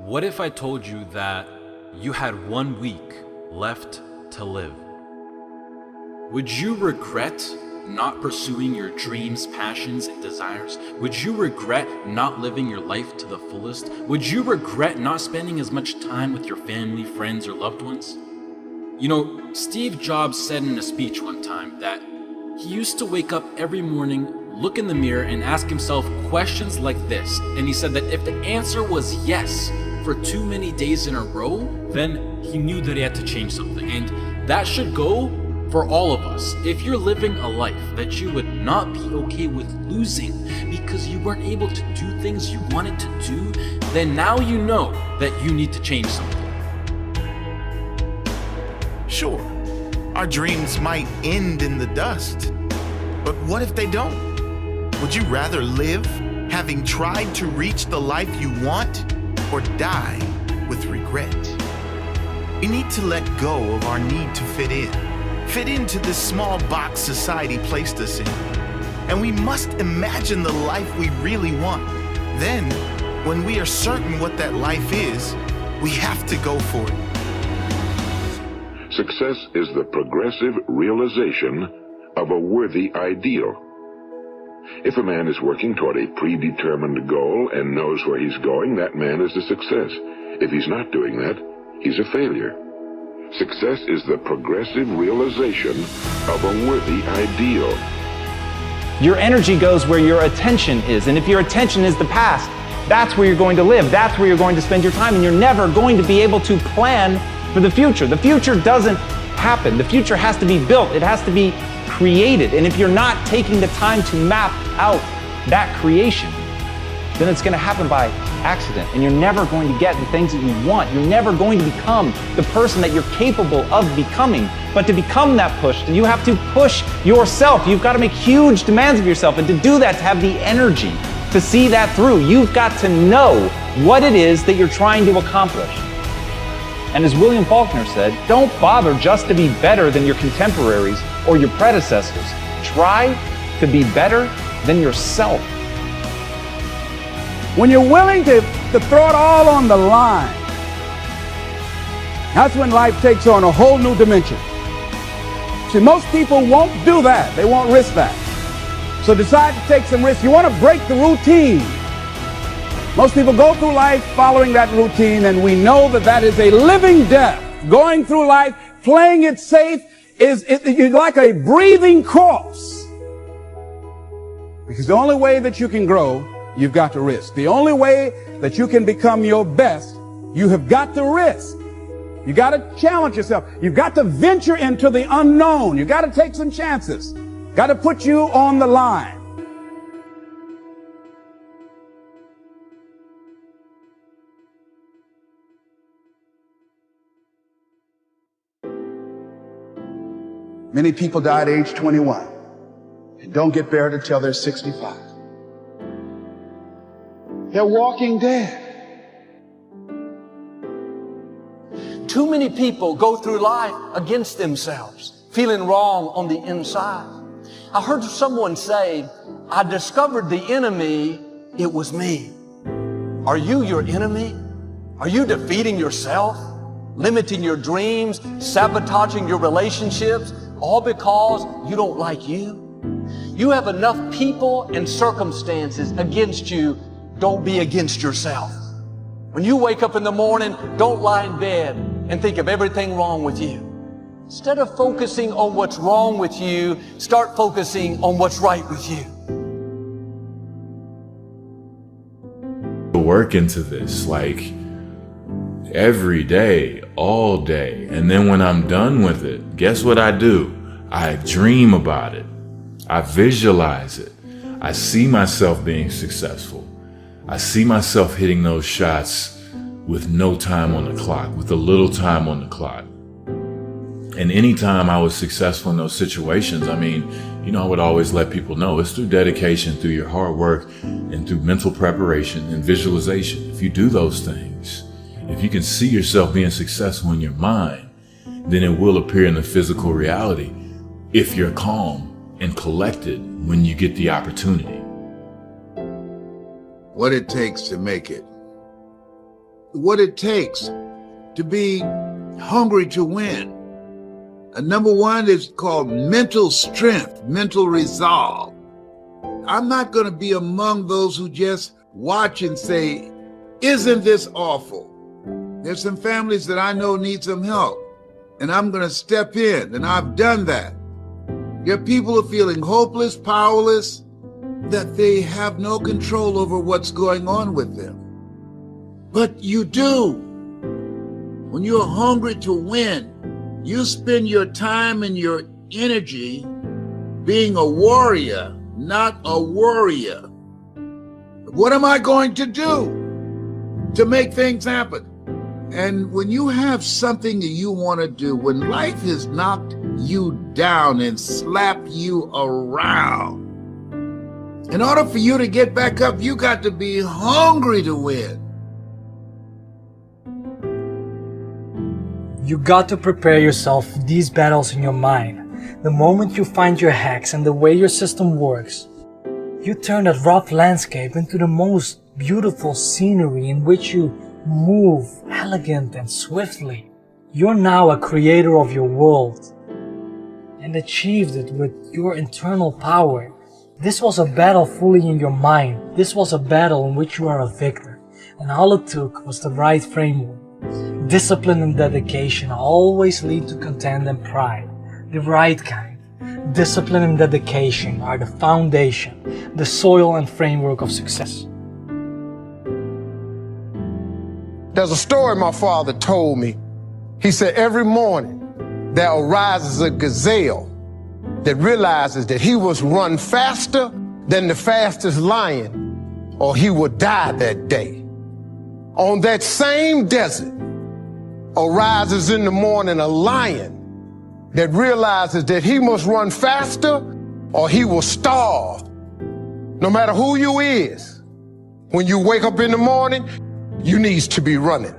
What if I told you that you had 1 week left to live? Would you regret not pursuing your dreams, passions, and desires? Would you regret not living your life to the fullest? Would you regret not spending as much time with your family, friends, or loved ones? You know, Steve Jobs said in a speech one time that he used to wake up every morning, look in the mirror, and ask himself questions like this. And he said that if the answer was yes for too many days in a row, then he knew that he had to change something. And that should go for all of us. If you're living a life that you would not be okay with losing because you weren't able to do things you wanted to do, then now you know that you need to change something. Sure, our dreams might end in the dust, but what if they don't? Would you rather live having tried to reach the life you want, or die with regret? We need to let go of our need to fit into this small box society placed us in. And we must imagine the life we really want. Then, when we are certain what that life is, we have to go for it. Success is the progressive realization of a worthy ideal. If a man is working toward a predetermined goal and knows where he's going, that man is a success. If he's not doing that, he's a failure. Success is the progressive realization of a worthy ideal. Your energy goes where your attention is, and if your attention is the past, that's where you're going to live, that's where you're going to spend your time, and you're never going to be able to plan for the future. The future doesn't happen. The future has to be built. It has to be created. And if you're not taking the time to map out that creation, then it's going to happen by accident. And you're never going to get the things that you want. You're never going to become the person that you're capable of becoming. But to become that push, you have to push yourself. You've got to make huge demands of yourself. And to do that, to have the energy to see that through, you've got to know what it is that you're trying to accomplish. And as William Faulkner said, don't bother just to be better than your contemporaries or your predecessors. Try to be better than yourself. When you're willing to throw it all on the line, that's when life takes on a whole new dimension. See, most people won't do that. They won't risk that. So decide to take some risks. You want to break the routine. Most people go through life following that routine, and we know that that is a living death. Going through life, playing it safe, you're like a breathing corpse. Because the only way that you can grow, you've got to risk. The only way that you can become your best, you have got to risk. You got to challenge yourself. You've got to venture into the unknown. You got to take some chances. Got to put you on the line. Many people die at age 21 and don't get buried until they're 65. They're walking dead. Too many people go through life against themselves, feeling wrong on the inside. I heard someone say, I discovered the enemy, it was me. Are you your enemy? Are you defeating yourself, limiting your dreams, sabotaging your relationships, all because you don't like you? You have enough people and circumstances against you. Don't be against yourself. When you wake up in the morning, don't lie in bed and think of everything wrong with you. Instead of focusing on what's wrong with you, start focusing on what's right with you. Work into this like every day, all day. And then when I'm done with it, guess what I do? I dream about it. I visualize it. I see myself being successful. I see myself hitting those shots with no time on the clock, with a little time on the clock. And anytime I was successful in those situations, I would always let people know it's through dedication, through your hard work, and through mental preparation and visualization. If you do those things, if you can see yourself being successful in your mind, then it will appear in the physical reality if you're calm and collected when you get the opportunity. What it takes to make it what it takes to be hungry to win. Number one is called mental strength, mental resolve. I'm not going to be among those who just watch and say, isn't this awful? There's some families that I know need some help, and I'm going to step in, and I've done that. There are people who are feeling hopeless, powerless, that they have no control over what's going on with them. But you do. When you're hungry to win, you spend your time and your energy being a warrior, not a worrier. What am I going to do to make things happen? And when you have something that you want to do, when life has knocked you down and slapped you around, in order for you to get back up, you got to be hungry to win. You got to prepare yourself for these battles in your mind. The moment you find your hacks and the way your system works, you turn that rough landscape into the most beautiful scenery in which you move elegant and swiftly. You're now a creator of your world and achieved it with your internal power. This was a battle fully in your mind. This was a battle in which you are a victor. And all it took was the right framework. Discipline and dedication always lead to content and pride. The right kind. Discipline and dedication are the foundation, the soil and framework of success. There's a story my father told me. He said every morning there arises a gazelle that realizes that he must run faster than the fastest lion or he will die that day. On that same desert arises in the morning a lion that realizes that he must run faster or he will starve. No matter who you is, when you wake up in the morning, you need to be running.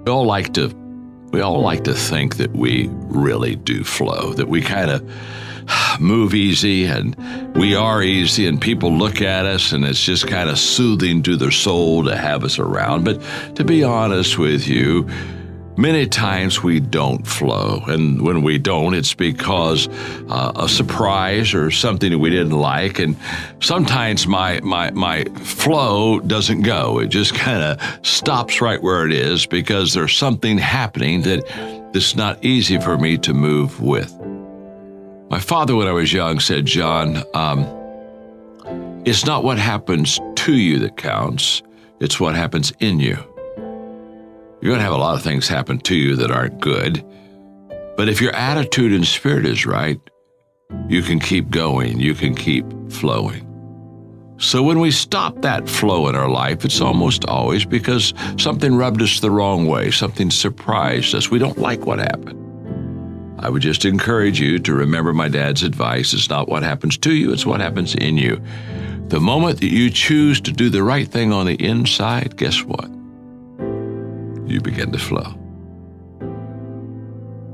We all like to think that we really do flow, that we kind of move easy and we are easy and people look at us and it's just kind of soothing to their soul to have us around. But to be honest with you, many times we don't flow. And when we don't, it's because a surprise or something that we didn't like. And sometimes my flow doesn't go. It just kind of stops right where it is because there's something happening that's not easy for me to move with. My father, when I was young, said, John, it's not what happens to you that counts. It's what happens in you. You're going to have a lot of things happen to you that aren't good. But if your attitude and spirit is right, you can keep going. You can keep flowing. So when we stop that flow in our life, it's almost always because something rubbed us the wrong way. Something surprised us. We don't like what happened. I would just encourage you to remember my dad's advice. It's not what happens to you, it's what happens in you. The moment that you choose to do the right thing on the inside, guess what? You begin to flow.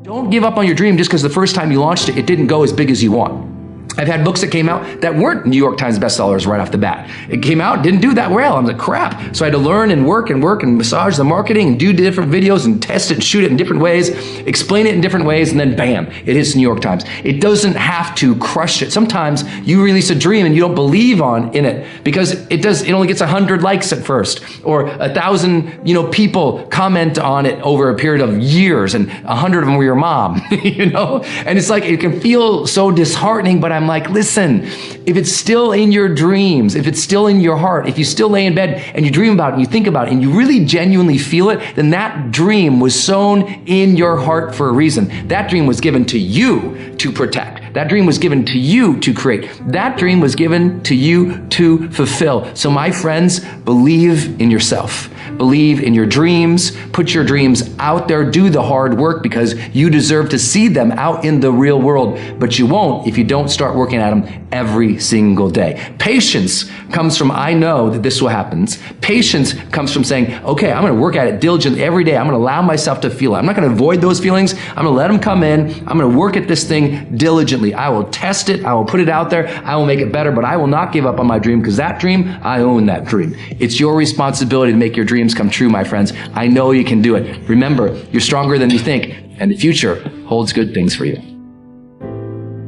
Don't give up on your dream just because the first time you launched it, it didn't go as big as you want. I've had books that came out that weren't New York Times bestsellers right off the bat. It came out, didn't do that well. I'm like, crap. So I had to learn and work and massage the marketing and do different videos and test it and shoot it in different ways, explain it in different ways, and then bam, it hits New York Times. It doesn't have to crush it. Sometimes you release a dream and you don't believe in it because it only gets 100 likes at first or 1,000, people comment on it over a period of years and 100 of them were your mom, And it's like, it can feel so disheartening, but I'm like, listen, if it's still in your dreams, if it's still in your heart, if you still lay in bed and you dream about it and you think about it and you really genuinely feel it, then that dream was sown in your heart for a reason. That dream was given to you to protect. That dream was given to you to create. That dream was given to you to fulfill. So my friends, believe in yourself. Believe in your dreams. Put your dreams out there. Do the hard work because you deserve to see them out in the real world. But you won't if you don't start working at them every single day. Patience comes from, I know that this will happen. Patience comes from saying, okay, I'm going to work at it diligently every day. I'm going to allow myself to feel it. I'm not going to avoid those feelings. I'm going to let them come in. I'm going to work at this thing diligently. I will test it. I will put it out there. I will make it better, but I will not give up on my dream because that dream, I own that dream. It's your responsibility to make your dreams come true, my friends. I know you can do it. Remember, you're stronger than you think, and the future holds good things for you.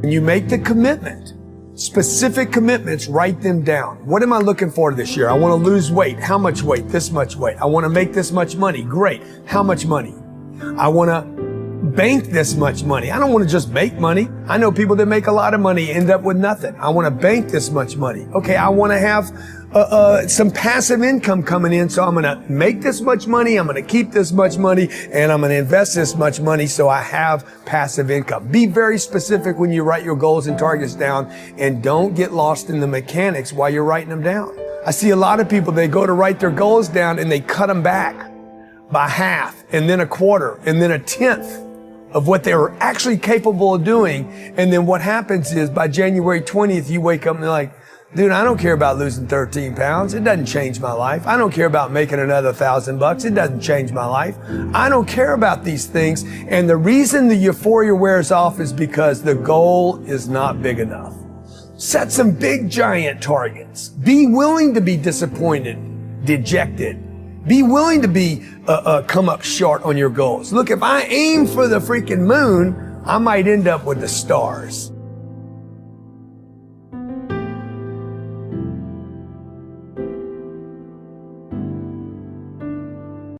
When you make the commitment, specific commitments, write them down. What am I looking for this year? I want to lose weight. How much weight? This much weight. I want to make this much money. Great. How much money? I want to bank this much money. I don't want to just make money. I know people that make a lot of money end up with nothing. I want to bank this much money. Okay, I want to have some passive income coming in, so I'm going to make this much money, I'm going to keep this much money, and I'm going to invest this much money so I have passive income. Be very specific when you write your goals and targets down, and don't get lost in the mechanics while you're writing them down. I see a lot of people, they go to write their goals down and they cut them back by half, and then a quarter, and then a tenth of what they were actually capable of doing. And then what happens is by January 20th, you wake up and you're like, dude, I don't care about losing 13 pounds. It doesn't change my life. I don't care about making another $1,000. It doesn't change my life. I don't care about these things. And the reason the euphoria wears off is because the goal is not big enough. Set some big, giant targets. Be willing to be disappointed, dejected. Be willing to be come up short on your goals. Look, if I aim for the freaking moon, I might end up with the stars.